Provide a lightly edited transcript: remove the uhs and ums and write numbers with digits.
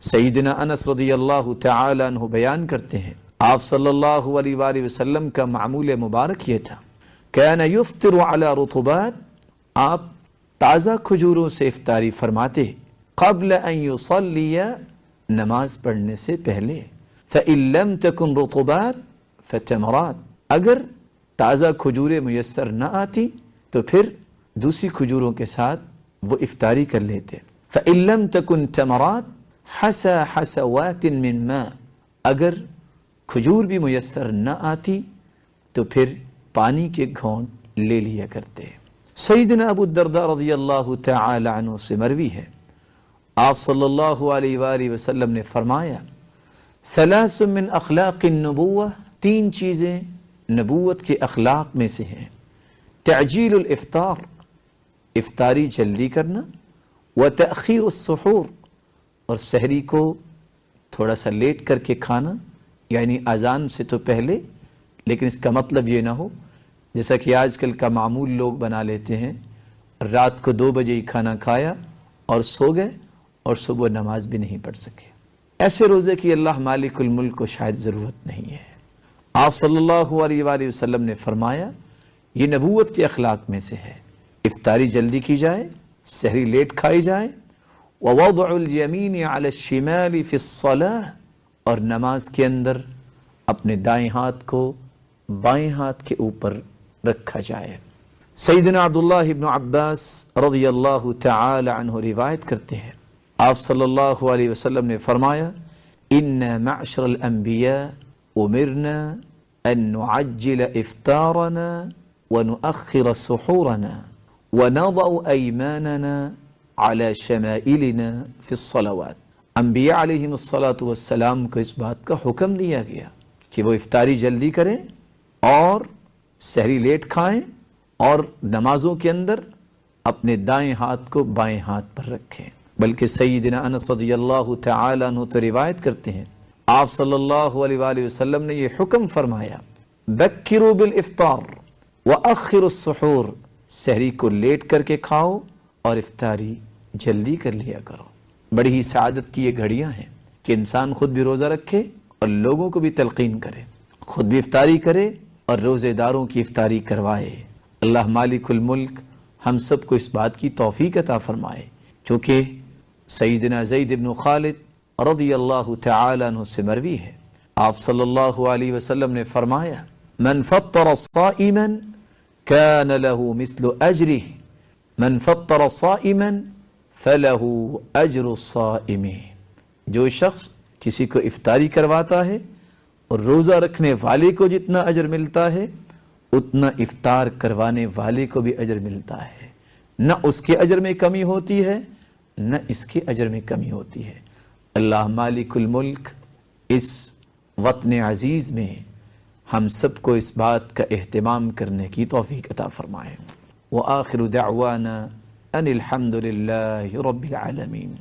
سیدنا انس رضی اللہ تعالی عنہ بیان کرتے ہیں آپ صلی اللہ علیہ وآلہ وسلم کا معمول مبارک یہ تھا، کان یفطر علی رطبات، آپ تازہ کھجوروں سے افطاری فرماتے قبل ان یصلی، نماز پڑھنے سے پہلے، فإن لم تکن رطبات فتمرات، اگر تازہ کھجوریں میسر نہ آتی تو پھر دوسری کھجوروں کے ساتھ وہ افطاری کر لیتے۔ فإن لم تکن تمرات حسا حسوات من ماء، اگر کھجور بھی میسر نہ آتی تو پھر پانی کے گھونٹ لے لیا کرتے۔ سیدنا ابو الدرداء رضی اللہ تعالی عنہ سے مروی ہے آپ صلی اللہ علیہ وآلہ وسلم نے فرمایا ثلاث من اخلاق النبوہ، تین چیزیں نبوت کے اخلاق میں سے ہیں، تعجیل الافطار، افطاری جلدی کرنا، وتأخیر السحور، اور سحری کو تھوڑا سا لیٹ کر کے کھانا، یعنی اذان سے تو پہلے، لیکن اس کا مطلب یہ نہ ہو جیسا کہ آج کل کا معمول لوگ بنا لیتے ہیں، رات کو 2 بجے ہی کھانا کھایا اور سو گئے اور صبح نماز بھی نہیں پڑھ سکے۔ ایسے روزے کی اللہ مالک الملک کو شاید ضرورت نہیں ہے۔ آپ صلی اللہ علیہ وآلہ وسلم نے فرمایا یہ نبوت کے اخلاق میں سے ہے، افطاری جلدی کی جائے، سحری لیٹ کھائی جائے، ووضع الیمین علی الشمال فی الصلاۃ، اور نماز کے اندر اپنے دائیں ہاتھ کو بائیں ہاتھ کے اوپر رکھا جائے۔ سیدنا عبداللہ ابن عباس رضی اللہ تعالی عنہ روایت کرتے ہیں آپ صلی اللہ علیہ وسلم نے فرمایا ان معشر الانبیاء امرنا ان نعجل افطارنا ونؤخر سحورنا ونضع ایماننا على شمائلنا في الصلوات، انبیاء علیہم السلام کو اس بات کا حکم دیا گیا کہ وہ افطاری جلدی کریں اور سحری لیٹ کھائیں اور نمازوں کے اندر اپنے دائیں ہاتھ کو بائیں ہاتھ پر رکھیں۔ بلکہ سیدنا انس رضی اللہ تعالی عنہ تو روایت کرتے ہیں آپ صلی اللہ علیہ وآلہ وسلم نے یہ حکم فرمایا بکروا بالافطار واخروا السحور، سحری کو لیٹ کر کے کھاؤ اور افطاری جلدی کر لیا کرو۔ بڑی ہی سعادت کی یہ گھڑیاں ہیں کہ انسان خود بھی روزہ رکھے اور لوگوں کو بھی تلقین کرے، خود بھی افطاری کرے اور روزے داروں کی افطاری کروائے۔ اللہ مالک الملک ہم سب کو اس بات کی توفیق عطا فرمائے، کیونکہ سیدنا زید بن خالد رضی اللہ تعالی عنہ سے مروی ہے آپ صلی اللہ علیہ وسلم نے فرمایا من فطر صائما كان له مثل اجرہ، من فطر صائما فله اجر الصائم، جو شخص کسی کو افطاری کرواتا ہے اور روزہ رکھنے والے کو جتنا اجر ملتا ہے اتنا افطار کروانے والے کو بھی اجر ملتا ہے، نہ اس کے اجر میں کمی ہوتی ہے نہ اس کے اجر میں کمی ہوتی ہے۔ اللہ مالک الملک اس وطن عزیز میں ہم سب کو اس بات کا اہتمام کرنے کی توفیق عطا فرمائے۔ وآخر دعوانا ان الحمد للہ رب العالمین۔